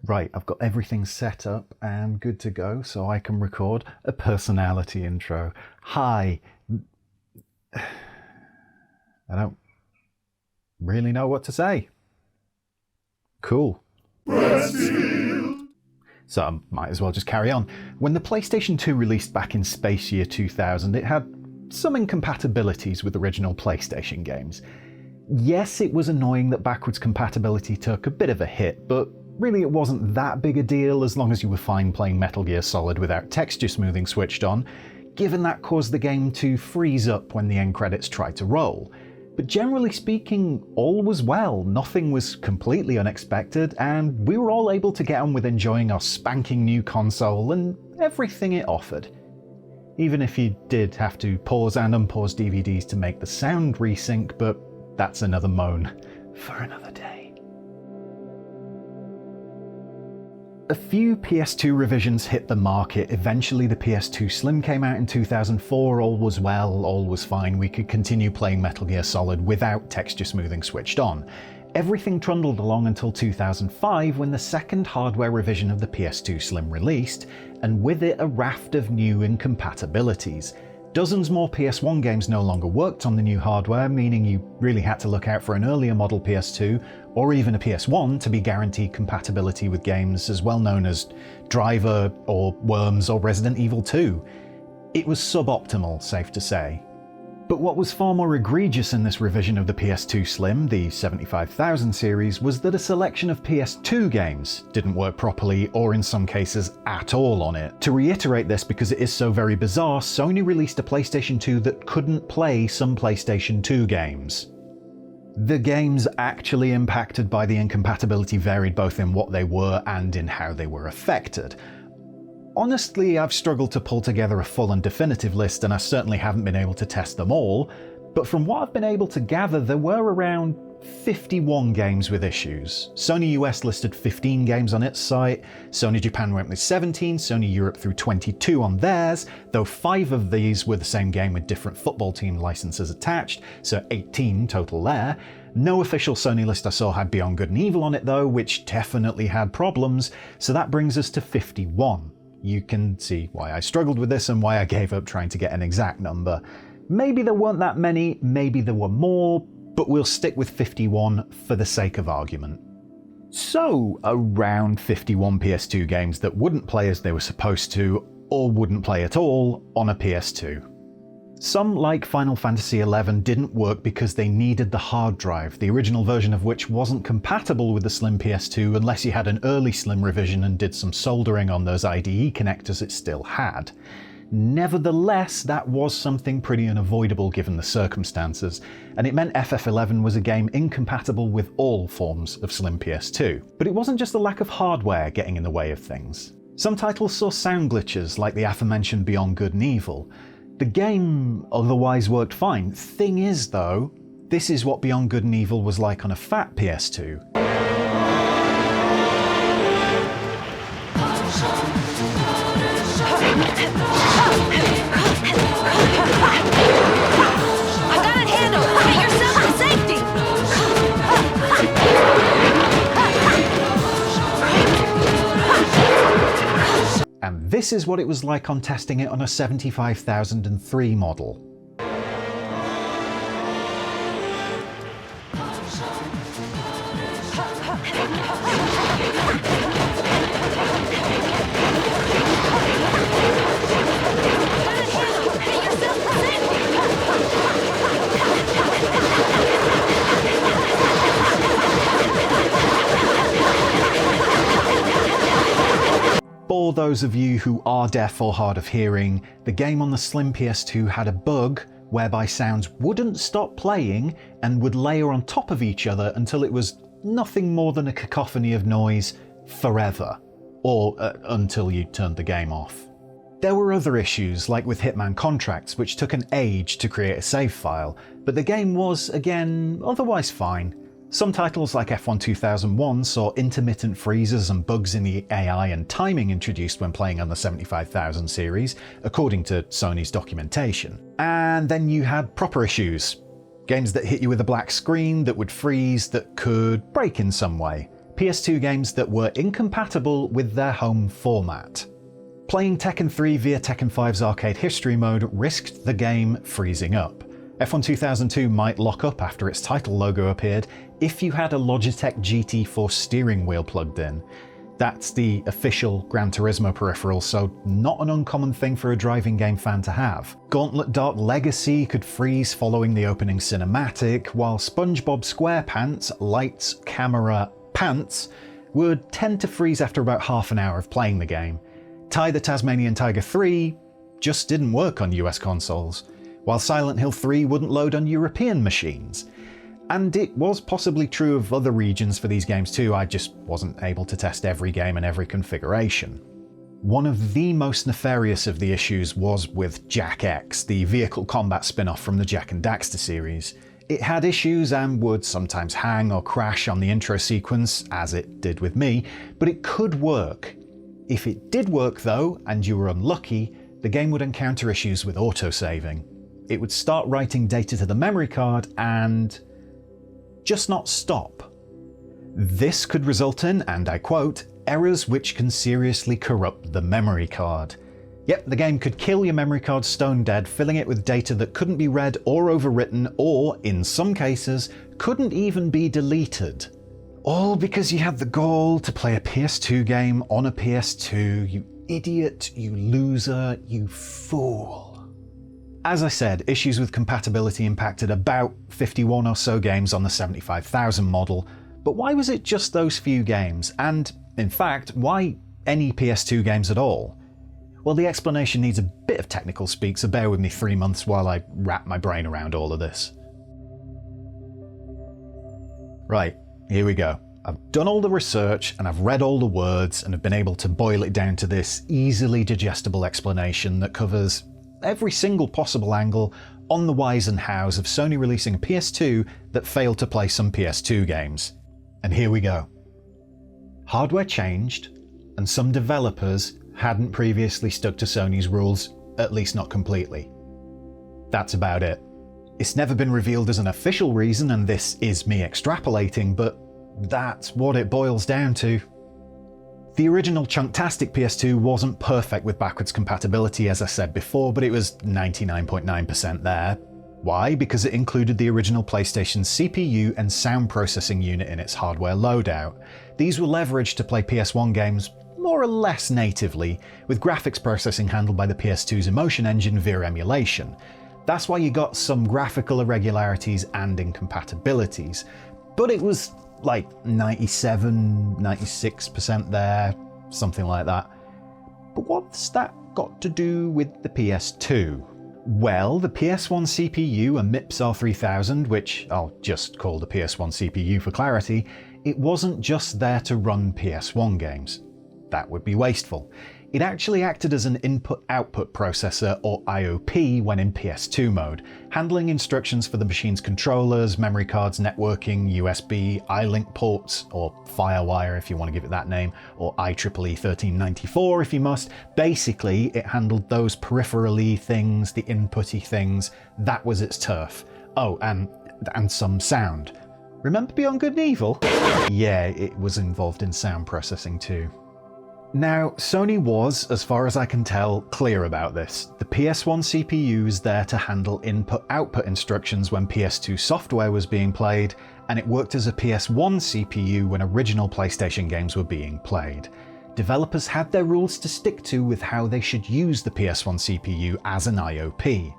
Right, I've got everything set up and good to go so I can record a personality intro. Hi. I don't really know what to say. Cool. So I might as well just carry on. When the PlayStation 2 released back in Space Year 2000, it had some incompatibilities with original PlayStation games. Yes, it was annoying that backwards compatibility took a bit of a hit, but really it wasn't that big a deal as long as you were fine playing Metal Gear Solid without texture smoothing switched on, given that caused the game to freeze up when the end credits tried to roll. But generally speaking, all was well, nothing was completely unexpected, and we were all able to get on with enjoying our spanking new console and everything it offered. Even if you did have to pause and unpause DVDs to make the sound resync, but that's another moan for another day. A few PS2 revisions hit the market. Eventually the PS2 Slim came out in 2004, all was well, all was fine, we could continue playing Metal Gear Solid without texture smoothing switched on. Everything trundled along until 2005 when the second hardware revision of the PS2 Slim released, and with it a raft of new incompatibilities. Dozens more PS1 games no longer worked on the new hardware, meaning you really had to look out for an earlier model PS2 or even a PS1 to be guaranteed compatibility with games as well known as Driver or Worms or Resident Evil 2. It was suboptimal, safe to say. But what was far more egregious in this revision of the PS2 Slim, the 75000 series, was that a selection of PS2 games didn't work properly or in some cases at all on it. To reiterate this because it is so very bizarre, Sony released a PlayStation 2 that couldn't play some PlayStation 2 games. The games actually impacted by the incompatibility varied both in what they were and in how they were affected. Honestly, I've struggled to pull together a full and definitive list, and I certainly haven't been able to test them all, but from what I've been able to gather, there were around 51 games with issues. Sony US listed 15 games on its site, Sony Japan went with 17, Sony Europe threw 22 on theirs, though 5 of these were the same game with different football team licenses attached, so 18 total there. No official Sony list I saw had Beyond Good and Evil on it though, which definitely had problems, so that brings us to 51. You can see why I struggled with this and why I gave up trying to get an exact number. Maybe there weren't that many, maybe there were more, but we'll stick with 51 for the sake of argument. So, around 51 PS2 games that wouldn't play as they were supposed to, or wouldn't play at all, on a PS2. Some, like Final Fantasy XI, didn't work because they needed the hard drive, the original version of which wasn't compatible with the Slim PS2 unless you had an early Slim revision and did some soldering on those IDE connectors it still had. Nevertheless, that was something pretty unavoidable given the circumstances, and it meant FF11 was a game incompatible with all forms of Slim PS2. But it wasn't just the lack of hardware getting in the way of things. Some titles saw sound glitches, like the aforementioned Beyond Good and Evil. The game otherwise worked fine. Thing is though, this is what Beyond Good and Evil was like on a fat PS2. I got it handled! Get yourself to safety! And this is what it was like on testing it on a 75003 model. For those of you who are deaf or hard of hearing, the game on the Slim PS2 had a bug whereby sounds wouldn't stop playing and would layer on top of each other until it was nothing more than a cacophony of noise forever, or until you turned the game off. There were other issues, like with Hitman Contracts, which took an age to create a save file, but the game was, again, otherwise fine. Some titles like F1 2001 saw intermittent freezes and bugs in the AI and timing introduced when playing on the 75000 series, according to Sony's documentation. And then you had proper issues. Games that hit you with a black screen, that would freeze, that could break in some way. PS2 games that were incompatible with their home format. Playing Tekken 3 via Tekken 5's arcade history mode risked the game freezing up. F1 2002 might lock up after its title logo appeared if you had a Logitech GT4 steering wheel plugged in. That's the official Gran Turismo peripheral, so not an uncommon thing for a driving game fan to have. Gauntlet Dark Legacy could freeze following the opening cinematic, while SpongeBob SquarePants Lights, Camera, Pants would tend to freeze after about half an hour of playing the game. Ty the Tasmanian Tiger 3 just didn't work on US consoles, while Silent Hill 3 wouldn't load on European machines. And it was possibly true of other regions for these games too, I just wasn't able to test every game and every configuration. One of the most nefarious of the issues was with Jak X, the vehicle combat spin-off from the Jak and Daxter series. It had issues and would sometimes hang or crash on the intro sequence, as it did with me, but it could work. If it did work though, and you were unlucky, the game would encounter issues with autosaving. It would start writing data to the memory card and just not stop. This could result in, and I quote, errors which can seriously corrupt the memory card. Yep, the game could kill your memory card stone dead, filling it with data that couldn't be read or overwritten, or, in some cases, couldn't even be deleted. All because you had the gall to play a PS2 game on a PS2, you idiot, you loser, you fool. As I said, issues with compatibility impacted about 51 or so games on the 75,000 model, but why was it just those few games? And, in fact, why any PS2 games at all? Well, the explanation needs a bit of technical speak, so bear with me 3 months while I wrap my brain around all of this. Right, here we go. I've done all the research and I've read all the words and have been able to boil it down to this easily digestible explanation that covers every single possible angle on the whys and hows of Sony releasing a PS2 that failed to play some PS2 games. And here we go. Hardware changed, and some developers hadn't previously stuck to Sony's rules, at least not completely. That's about it. It's never been revealed as an official reason, and this is me extrapolating, but that's what it boils down to. The original Chunktastic PS2 wasn't perfect with backwards compatibility, as I said before, but it was 99.9% there. Why? Because it included the original PlayStation's CPU and sound processing unit in its hardware loadout. These were leveraged to play PS1 games more or less natively, with graphics processing handled by the PS2's Emotion Engine via emulation. That's why you got some graphical irregularities and incompatibilities, but it was like 97, 96% there, something like that. But what's that got to do with the PS2? Well, the PS1 CPU, a MIPS R3000, which I'll just call the PS1 CPU for clarity, it wasn't just there to run PS1 games. That would be wasteful. It actually acted as an input-output processor, or IOP, when in PS2 mode, handling instructions for the machine's controllers, memory cards, networking, USB, iLink ports, or FireWire if you want to give it that name, or IEEE 1394 if you must. Basically, it handled those peripherally things, the inputty things. That was its turf. Oh, and some sound. Remember Beyond Good and Evil? Yeah, it was involved in sound processing too. Now, Sony was, as far as I can tell, clear about this. The PS1 CPU is there to handle input-output instructions when PS2 software was being played, and it worked as a PS1 CPU when original PlayStation games were being played. Developers had their rules to stick to with how they should use the PS1 CPU as an IOP.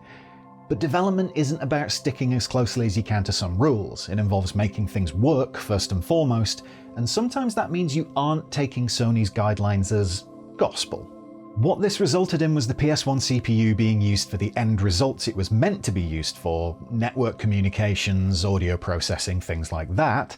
But development isn't about sticking as closely as you can to some rules. It involves making things work first and foremost, and sometimes that means you aren't taking Sony's guidelines as gospel. What this resulted in was the PS1 CPU being used for the end results it was meant to be used for, network communications, audio processing, things like that,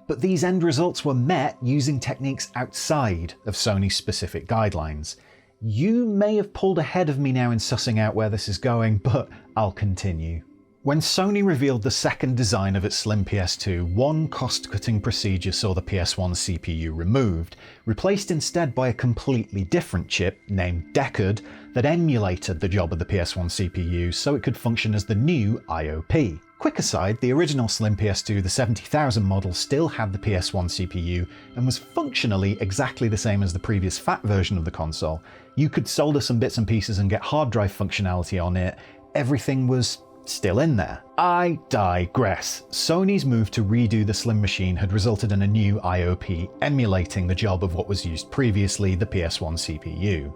but these end results were met using techniques outside of Sony's specific guidelines. You may have pulled ahead of me now in sussing out where this is going, but I'll continue. When Sony revealed the second design of its slim PS2, one cost-cutting procedure saw the PS1 CPU removed, replaced instead by a completely different chip named Deckard that emulated the job of the PS1 CPU so it could function as the new IOP. Quick aside, the original Slim PS2, the 70,000 model, still had the PS1 CPU and was functionally exactly the same as the previous fat version of the console. You could solder some bits and pieces and get hard drive functionality on it. Everything was still in there. I digress. Sony's move to redo the Slim machine had resulted in a new IOP emulating the job of what was used previously, the PS1 CPU.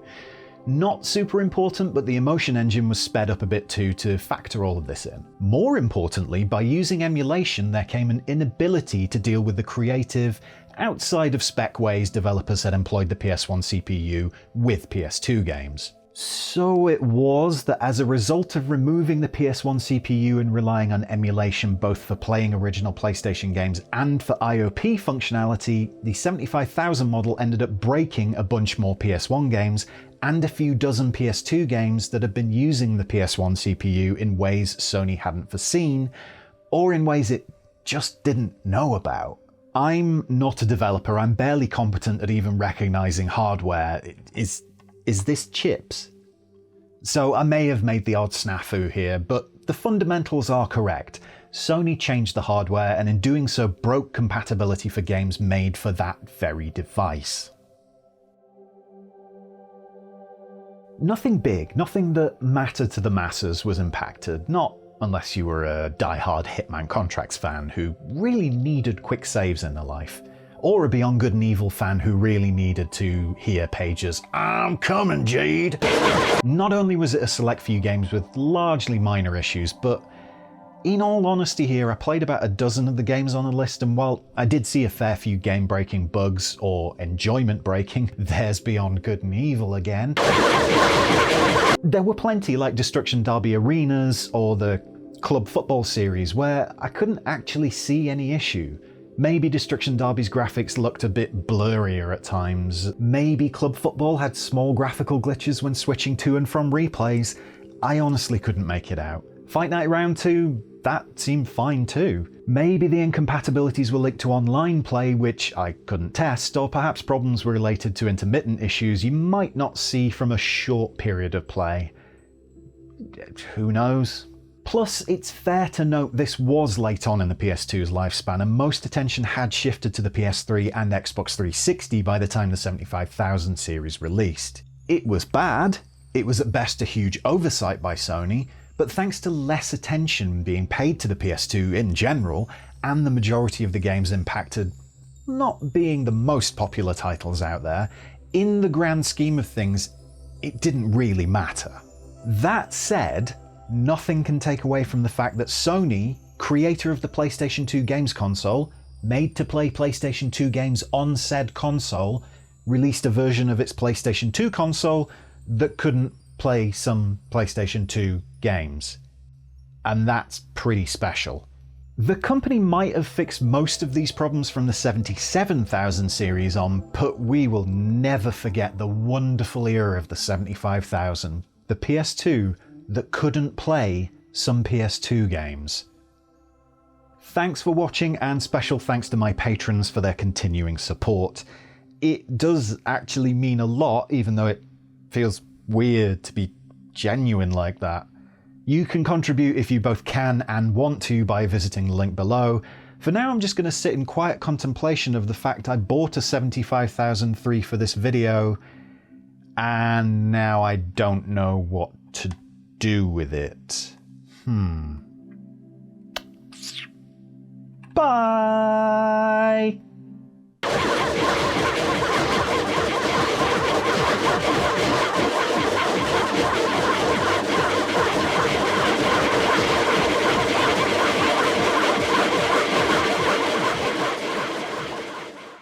Not super important, but the Emotion Engine was sped up a bit too to factor all of this in. More importantly, by using emulation, there came an inability to deal with the creative, outside of spec ways developers had employed the PS1 CPU with PS2 games. So it was that as a result of removing the PS1 CPU and relying on emulation both for playing original PlayStation games and for IOP functionality, the 75,000 model ended up breaking a bunch more PS1 games and a few dozen PS2 games that had been using the PS1 CPU in ways Sony hadn't foreseen, or in ways it just didn't know about. I'm not a developer, I'm barely competent at even recognizing hardware. Is this chips? So I may have made the odd snafu here, but the fundamentals are correct. Sony changed the hardware and in doing so broke compatibility for games made for that very device. Nothing big, nothing that mattered to the masses was impacted, not unless you were a die-hard Hitman Contracts fan who really needed quick saves in their life. Or a Beyond Good and Evil fan who really needed to hear Page's "I'm coming, Jade!" Not only was it a select few games with largely minor issues, but in all honesty here, I played about a dozen of the games on the list, and while I did see a fair few game-breaking bugs, or enjoyment-breaking, there's Beyond Good and Evil again, there were plenty like Destruction Derby Arenas or the Club Football series where I couldn't actually see any issue. Maybe Destruction Derby's graphics looked a bit blurrier at times. Maybe Club Football had small graphical glitches when switching to and from replays. I honestly couldn't make it out. Fight Night Round 2, that seemed fine too. Maybe the incompatibilities were linked to online play, which I couldn't test, or perhaps problems were related to intermittent issues you might not see from a short period of play. Who knows? Plus, it's fair to note this was late on in the PS2's lifespan, and most attention had shifted to the PS3 and Xbox 360 by the time the 75,000 series released. It was bad, it was at best a huge oversight by Sony, but thanks to less attention being paid to the PS2 in general, and the majority of the games impacted not being the most popular titles out there, in the grand scheme of things, it didn't really matter. That said, nothing can take away from the fact that Sony, creator of the PlayStation 2 games console, made to play PlayStation 2 games on said console, released a version of its PlayStation 2 console that couldn't play some PlayStation 2 games. And that's pretty special. The company might have fixed most of these problems from the 77,000 series on, but we will never forget the wonderful era of the 75,000, the PS2 that couldn't play some PS2 games. Thanks for watching, and special thanks to my patrons for their continuing support. It does actually mean a lot, even though it feels weird to be genuine like that. You can contribute if you both can and want to by visiting the link below. For now, I'm just going to sit in quiet contemplation of the fact I bought a 75,003 for this video, and now I don't know what to do with it. Bye!